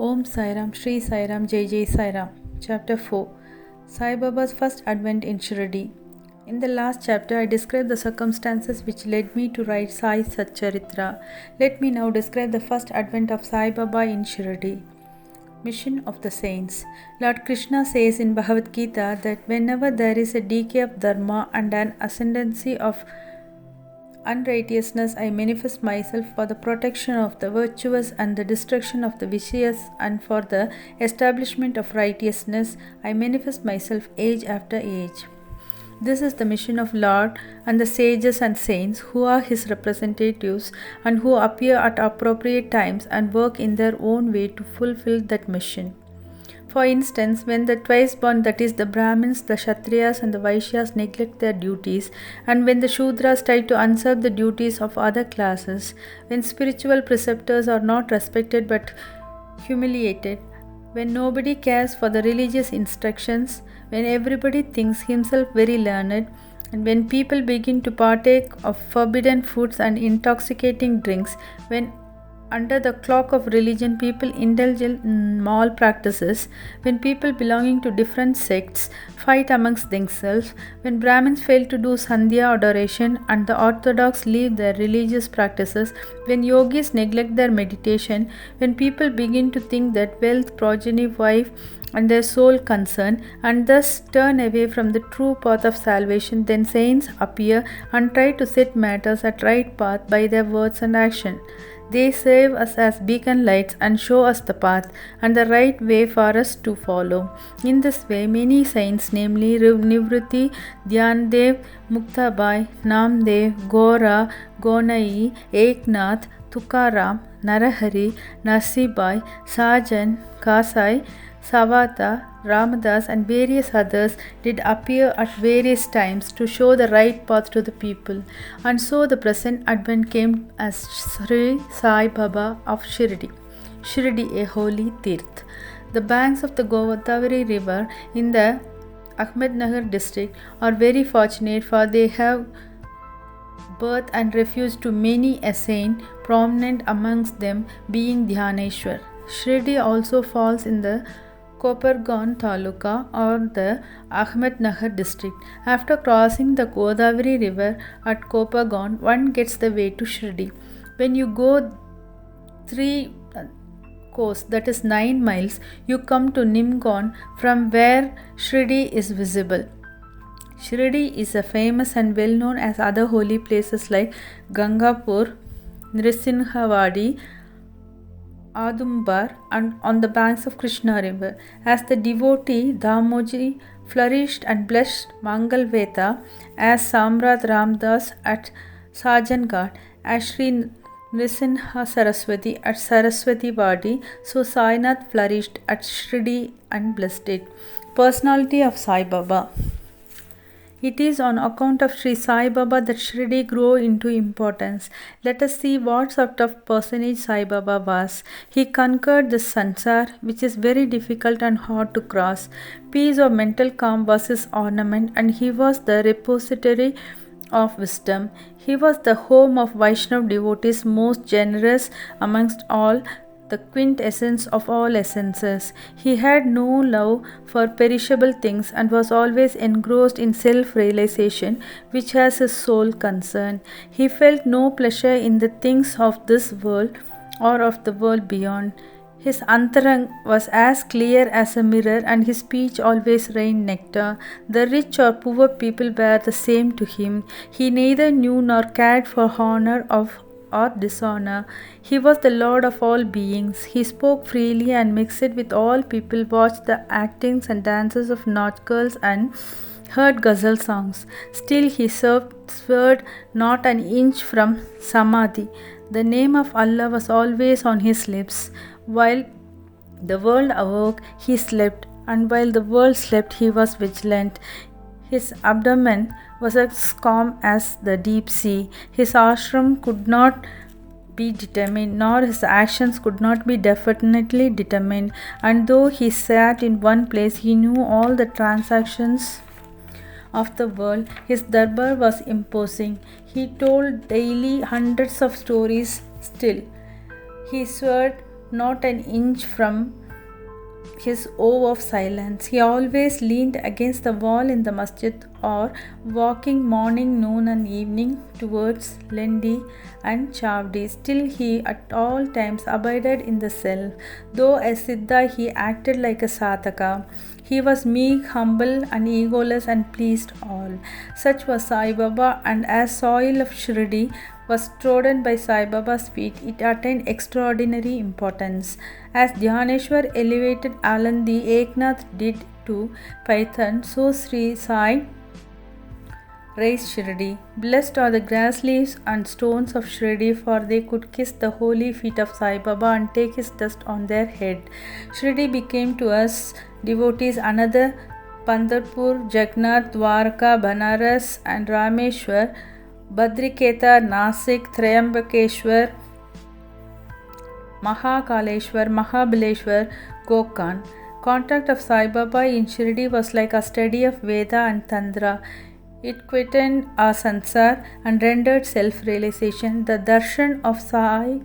Om Sai Ram, Shri Sai Ram, Jai Jai Sai Ram. Chapter 4 Sai Baba's first advent in Shirdi. In the last chapter, I described the circumstances which led me to write Sai Satcharitra. Let me now describe the first advent of Sai Baba in Shirdi. Mission of the Saints. Lord Krishna says in Bhagavad Gita that whenever there is a decay of dharma and an ascendancy of unrighteousness, I manifest myself for the protection of the virtuous and the destruction of the vicious, and for the establishment of righteousness, I manifest myself age after age. This is the mission of Lord and the sages and saints who are his representatives and who appear at appropriate times and work in their own way to fulfill that mission. For instance, when the twice born, that is, the Brahmins, the Kshatriyas, and the Vaishyas neglect their duties, and when the Shudras try to usurp the duties of other classes, when spiritual preceptors are not respected but humiliated, when nobody cares for the religious instructions, when everybody thinks himself very learned, and when people begin to partake of forbidden foods and intoxicating drinks, when under the cloak of religion people indulge in moral practices, when people belonging to different sects fight amongst themselves, when Brahmins fail to do Sandhya adoration and the Orthodox leave their religious practices, when yogis neglect their meditation, when people begin to think that wealth, progeny, wife, and their sole concern, and thus turn away from the true path of salvation, then saints appear and try to set matters at right path by their words and action. They serve us as beacon lights and show us the path and the right way for us to follow. In this way, many saints, namely Nivruti, Dhyandev, Muktabai, Namdev, Gora, Gonai, Eknath, Tukaram, Narahari, Narsibai, Sajan, Kasai, Savata, Ramadas, and various others did appear at various times to show the right path to the people, and so the present advent came as Sri Sai Baba of Shirdi. Shirdi, a holy tirth. The banks of the Godavari river in the Ahmednagar district are very fortunate, for they have birth and refuge to many a saint, prominent amongst them being Dhyaneshwar. Shirdi also falls in the Kopargaon Taluka or the Ahmednagar district. After crossing the Godavari river at Kopargaon, one gets the way to Shirdi. When you go 3 course, that is 9 miles, you come to Nimgaon, from where Shirdi is visible. Shirdi is a famous and well known as other holy places like Gangapur, Nrisimhavadi, Adumbar, and on the banks of Krishna river. As the devotee Damoji flourished and blessed Mangalveta, as Samrat Ramdas at Sajan as Sri Nrisimha Saraswati at Saraswati Vadi, so Sainath flourished at Shirdi and blessed it. Personality of Sai Baba. It is on account of Sri Sai Baba that Shirdi grew into importance. Let us see what sort of personage Sai Baba was. He conquered the sansar, which is very difficult and hard to cross. Peace or mental calm was his ornament, and he was the repository of wisdom. He was the home of Vaishnav devotees, most generous amongst all, the quintessence of all essences. He had no love for perishable things and was always engrossed in self-realization, which has his sole concern. He felt no pleasure in the things of this world or of the world beyond. His antarang was as clear as a mirror, and his speech always rained nectar. The rich or poor people were the same to him. He neither knew nor cared for honor or dishonor. He was the Lord of all beings. He spoke freely and mixed with all people, watched the actings and dances of Nautch girls, and heard ghazal songs. Still he swerved not an inch from Samadhi. The name of Allah was always on his lips. While the world awoke, he slept, and while the world slept, he was vigilant. His abdomen was as calm as the deep sea. His ashram could not be determined, nor his actions could not be definitely determined. And though he sat in one place, he knew all the transactions of the world. His darbar was imposing. He told daily hundreds of stories still. He swore not an inch from his oath of silence. He always leaned against the wall in the masjid or walking morning, noon, and evening towards Lendi and Chavdi. Still, he at all times abided in the self. Though a Siddha, he acted like a Sadhaka. He was meek, humble, and egoless and pleased all. Such was Sai Baba, and as soil of Shirdi was trodden by Sai Baba's feet, it attained extraordinary importance. As Dhyaneshwar elevated Alandi, Eknath did to Python, so Sri Sai raised Shirdi. Blessed are the grass leaves and stones of Shirdi, for they could kiss the holy feet of Sai Baba and take his dust on their head. Shirdi became to us devotees another Pandharpur, Jagannath, Dwarka, Banaras, and Rameshwar, Badriketa, Nasik, Triambakeshwar, Mahakaleshwar, Mahabaleshwar, Gokan. Contact of Sai Baba in Shirdi was like a study of Veda and Tantra. It quickened our sansar and rendered self-realization. The darshan of Sai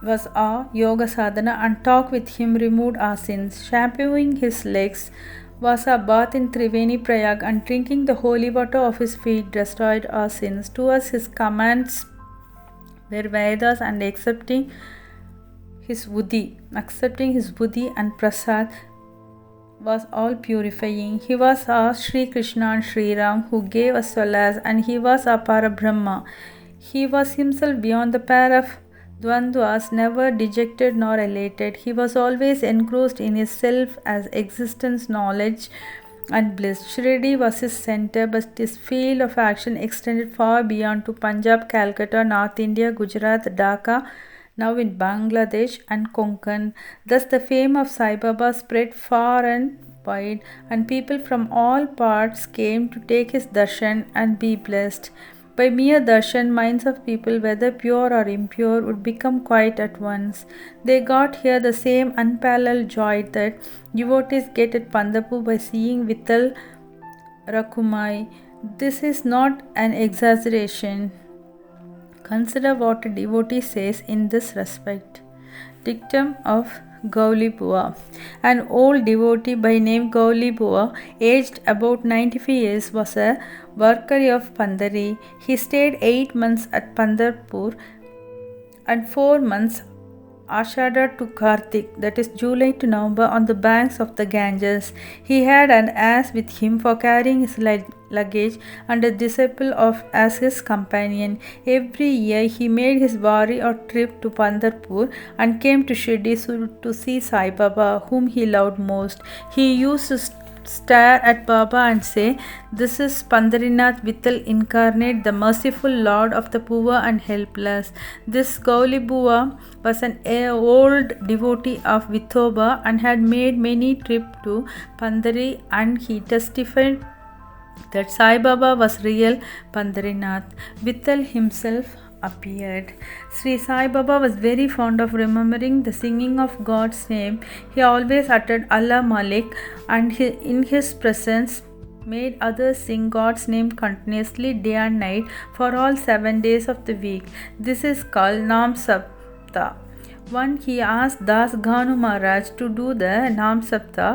was our yoga sadhana, and talk with him removed our sins. Shampooing his legs was a bath in Triveni Prayag, and drinking the holy water of his feet destroyed our sins. To us his commands were Vedas, and accepting his buddhi and prasad was all purifying. He was our Sri Krishna and Sri Ram, who gave us solace, and he was our Parabrahma. He was himself beyond the pair of Dvandvas, never dejected nor elated. He was always engrossed in his self as existence, knowledge, and bliss. Shirdi was his center, but his field of action extended far beyond to Punjab, Calcutta, North India, Gujarat, Dhaka, now in Bangladesh, and Konkan. Thus the fame of Sai Baba spread far and wide, and people from all parts came to take his darshan and be blessed. By mere darshan, minds of people, whether pure or impure, would become quiet at once. They got here the same unparalleled joy that devotees get at Pandharpur by seeing Vittal Rakhumai. This is not an exaggeration. Consider what a devotee says in this respect. Dictum of Gauli Bua. An old devotee by name Gauli Bua, aged about 95 years, was a worker of Pandari. He stayed 8 months at Pandharpur and 4 months Ashada to Kartik, that is July to November, on the banks of the Ganges. He had an ass with him for carrying his luggage, and a disciple of as his companion. Every year he made his wari or trip to Pandharpur and came to Shirdi to see Sai Baba, whom he loved most. He used to stare at Baba and say, "This is Pandarinath Vittal incarnate, the merciful Lord of the poor and helpless." This Gauli Bua was an old devotee of Vithoba and had made many trips to Pandari, and he testified that Sai Baba was real Pandarinath. Vittal himself appeared. Sri Sai Baba was very fond of remembering the singing of God's name. He always uttered Allah Malik, and in his presence made others sing God's name continuously day and night for all 7 days of the week. This is called Nam Sapta. One he asked Das Ghanu Maharaj to do the Nam Sapta.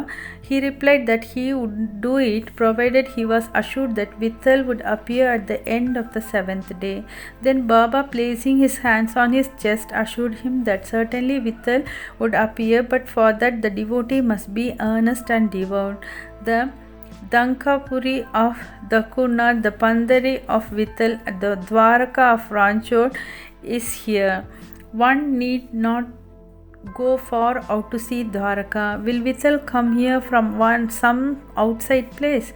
He replied that he would do it provided he was assured that Vittal would appear at the end of the 7th day. Then Baba, placing his hands on his chest, assured him that certainly Vittal would appear, but for that the devotee must be earnest and devout. The Dankapuri of Dakurnath, the Pandari of Vittal, the Dwaraka of Ranchod is here. One need not go far out to see Dwaraka. Will Vittal come here from some outside place?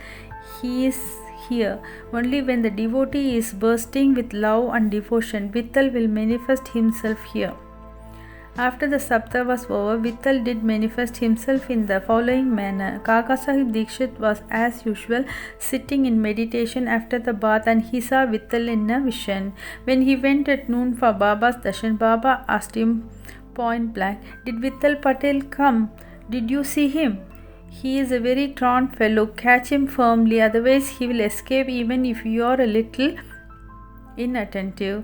He is here. Only when the devotee is bursting with love and devotion, Vittal will manifest himself here. After the Sapta was over, Vittal did manifest himself in the following manner. Kaka Sahib Dikshit was as usual sitting in meditation after the bath, and he saw Vittal in a vision. When he went at noon for Baba's darshan, Baba asked him point blank, "Did Vittal Patel come? Did you see him? He is a very truant fellow. Catch him firmly, otherwise he will escape even if you are a little inattentive."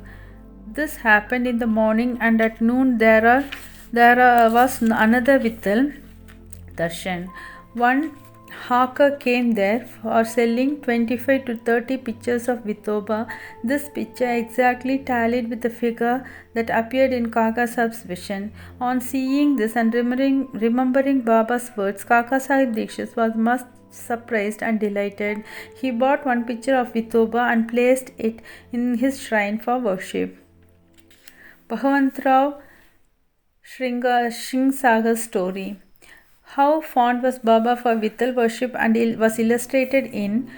This happened in the morning, and at noon there There was another Vittal Darshan. One hawker came there for selling 25 to 30 pictures of Vithoba. This picture exactly tallied with the figure that appeared in Kaka Sahib's vision. On seeing this and remembering Baba's words, Kaka Sahib Dikshit was much surprised and delighted. He bought one picture of Vithoba and placed it in his shrine for worship. Bhagavantrao Sringsagar's story. How fond was Baba for Vittal worship, and it was illustrated in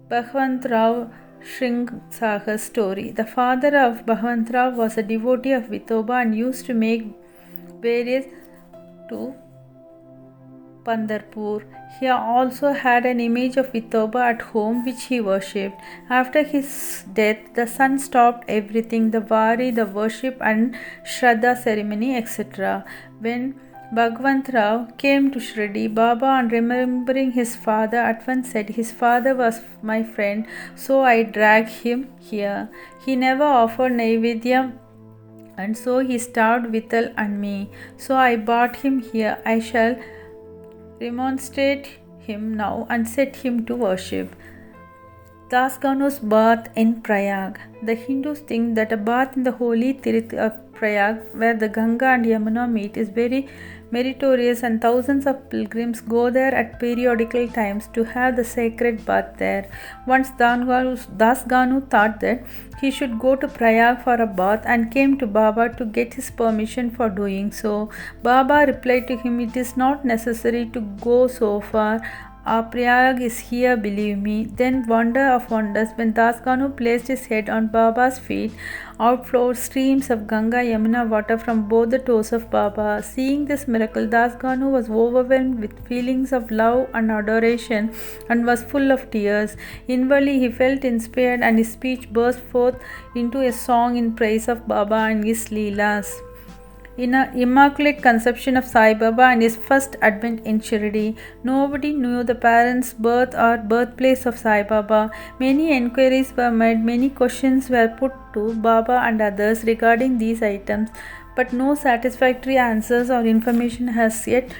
Bhagavantrao Sringsagar's story. The father of Bhagavantrao was a devotee of Vithoba and used to make various to Pandharpur. He also had an image of Vithoba at home which he worshipped. After his death, the son stopped everything, the wari, the worship and Shraddha ceremony, etc. When Bhagavantrao came to Shirdi, Baba, on remembering his father, at once said, "His father was my friend, so I dragged him here. He never offered Naivedya, and so he starved Vittal and me. So I brought him here. I shall remonstrate him now and set him to worship." Dasganu's bath in Prayag. The Hindus think that a bath in the holy Tirth of Prayag, where the Ganga and Yamuna meet, is very meritorious, and thousands of pilgrims go there at periodical times to have the sacred bath there. Once Dasganu thought that he should go to Prayag for a bath and came to Baba to get his permission for doing so. Baba replied to him, "It is not necessary to go so far. Our Prayag is here, believe me." Then, wonder of wonders, when Dasganu placed his head on Baba's feet, out flowed streams of Ganga Yamuna water from both the toes of Baba. Seeing this miracle, Dasganu was overwhelmed with feelings of love and adoration and was full of tears. Inwardly, he felt inspired, and his speech burst forth into a song in praise of Baba and his Leelas. In an Immaculate Conception of Sai Baba and his first advent in Shirdi, nobody knew the parents' birth or birthplace of Sai Baba. Many enquiries were made, many questions were put to Baba and others regarding these items, but no satisfactory answers or information has yet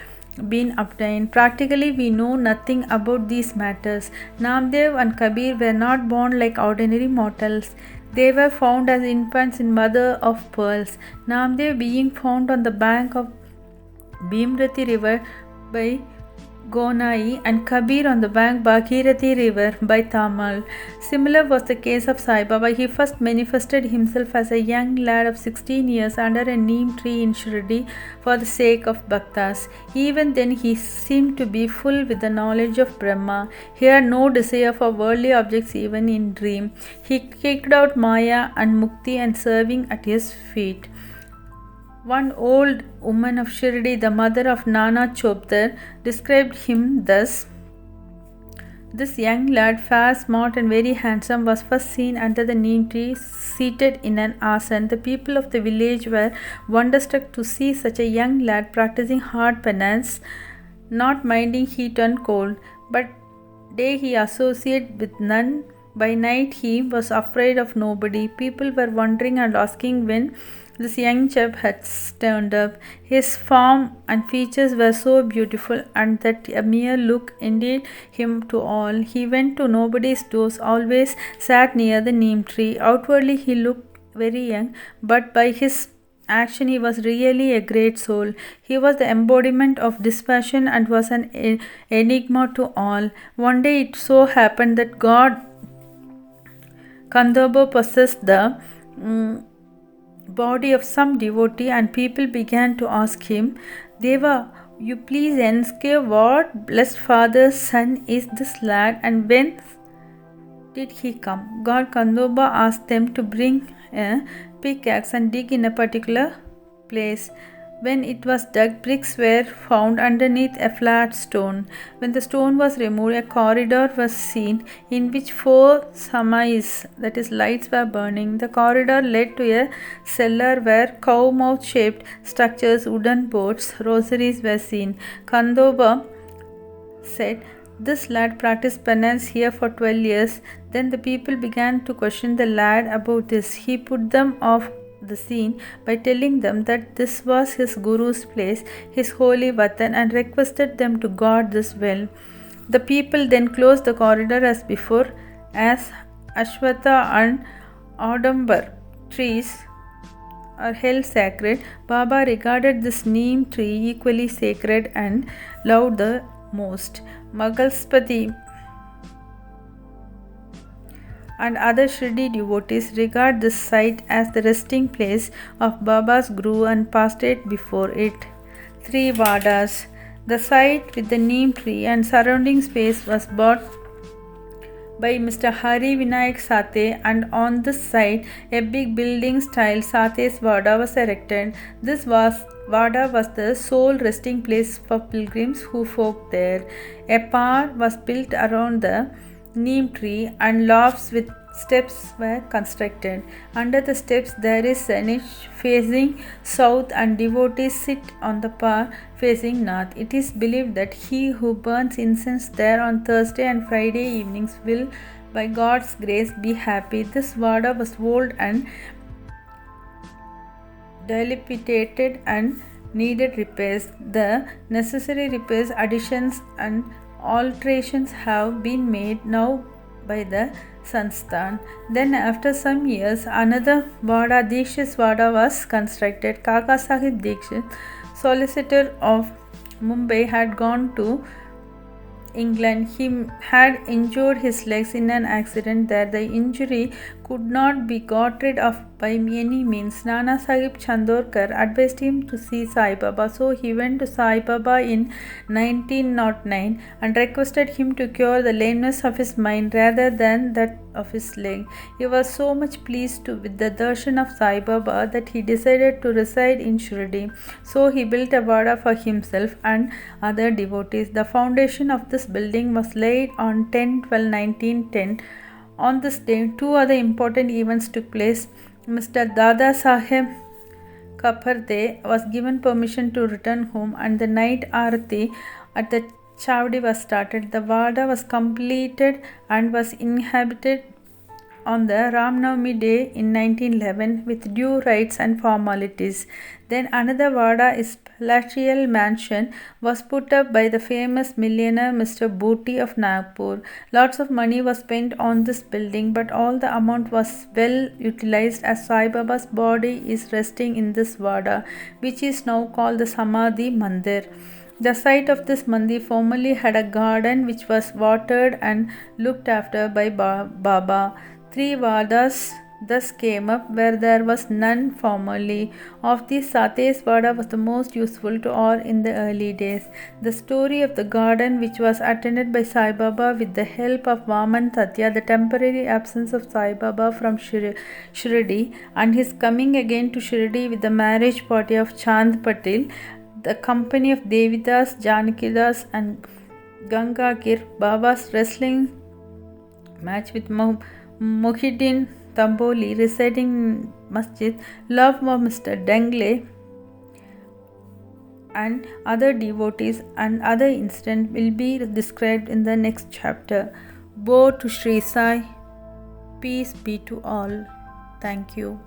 been obtained. Practically, we know nothing about these matters. Namdev and Kabir were not born like ordinary mortals. They were found as infants in mother of pearls. Namdev being found on the bank of Bhimrathi river by Gonai, and Kabir on the bank Bhagirathi river by Tamal. Similar was the case of Sai Baba. He first manifested himself as a young lad of 16 years under a neem tree in Shirdi for the sake of bhaktas. Even then he seemed to be full with the knowledge of Brahma. He had no desire for worldly objects even in dream. He kicked out Maya and Mukti and serving at his feet. One old woman of Shirdi, the mother of Nana Chopdar, described him thus: "This young lad, fair, smart and very handsome, was first seen under the neem tree, seated in an asan. The people of the village were wonderstruck to see such a young lad practicing hard penance, not minding heat and cold. But day he associated with none. By night he was afraid of nobody. People were wondering and asking when this young chap had turned up. His form and features were so beautiful, and that a mere look endeared him to all. He went to nobody's doors, always sat near the neem tree. Outwardly he looked very young, but by his action he was really a great soul. He was the embodiment of dispassion and was an enigma to all. One day it so happened that God Kandaba possessed the body of some devotee, and people began to ask him, "Deva, you please enquire what blessed father's son is this lad, and whence did he come?" God Kandoba asked them to bring a pickaxe and dig in a particular place. When it was dug, bricks were found underneath a flat stone. When the stone was removed, a corridor was seen in which 4 samais, that is lights, were burning. The corridor led to a cellar where cow-mouth shaped structures, wooden boards, rosaries were seen. Kandoba said, "This lad practiced penance here for 12 years. Then the people began to question the lad about this. He put them off the scene by telling them that this was his Guru's place, his holy Vatan, and requested them to guard this well. The people then closed the corridor as before, as Ashwatha and Audambar trees are held sacred. Baba regarded this neem tree equally sacred and loved the most. Magalspati and other Shirdi devotees regard this site as the resting place of Baba's Guru and prostrate before it. 3 Vadas. The site with the neem tree and surrounding space was bought by Mr. Hari Vinayak Sathe, and on this site a big building style Sathe's Vada was erected. This Vada was the sole resting place for pilgrims who folk there. A par was built around the neem tree and lofts with steps were constructed. Under the steps there is a niche facing south and devotees sit on the par facing north. It is believed that he who burns incense there on Thursday and Friday evenings will by God's grace be happy. This Vada was old and dilapidated and needed repairs. The necessary repairs, additions and alterations have been made now by the Sansthan. Then after some years another Vada, Dikshit's Vada, was constructed. Kaka Sahib Dikshit, solicitor of Mumbai, had gone to England. He had injured his legs in an accident there. The injury could not be got rid of by any means. Nana Sahib Chandorkar advised him to see Sai Baba, so he went to Sai Baba in 1909 and requested him to cure the lameness of his mind rather than that of his leg. He was so much pleased with the darshan of Sai Baba that he decided to reside in Shirdi. So he built a Vada for himself and other devotees. The foundation of this building was laid on 10/12/1910. On this day, 2 other important events took place. Mr. Dada Saheb Kaparde was given permission to return home, and the night Aarati at the Chavdi was started. The Vada was completed and was inhabited on the Ramnavami day in 1911 with due rites and formalities. Then another Vada, is palatial mansion, was put up by the famous millionaire Mr. Booty of Nagpur. Lots of money was spent on this building, but all the amount was well utilized, as Sai Baba's body is resting in this Vada, which is now called the Samadhi Mandir. The site of this mandir formerly had a garden which was watered and looked after by Baba. 3 Vadas thus came up where there was none formerly. Of these, Sate's Vada was the most useful to all in the early days. The story of the garden, which was attended by Sai Baba with the help of Vaman Tatya, the temporary absence of Sai Baba from Shirdi, and his coming again to Shirdi with the marriage party of Chand Patil, the company of Devidas, Janakidas and Gangagir, Baba's wrestling match with Muhyiddin Tamboli residing in Masjid, love of Mr. Dengle and other devotees and other incidents will be described in the next chapter. Woe to Sri Sai. Peace be to all. Thank you.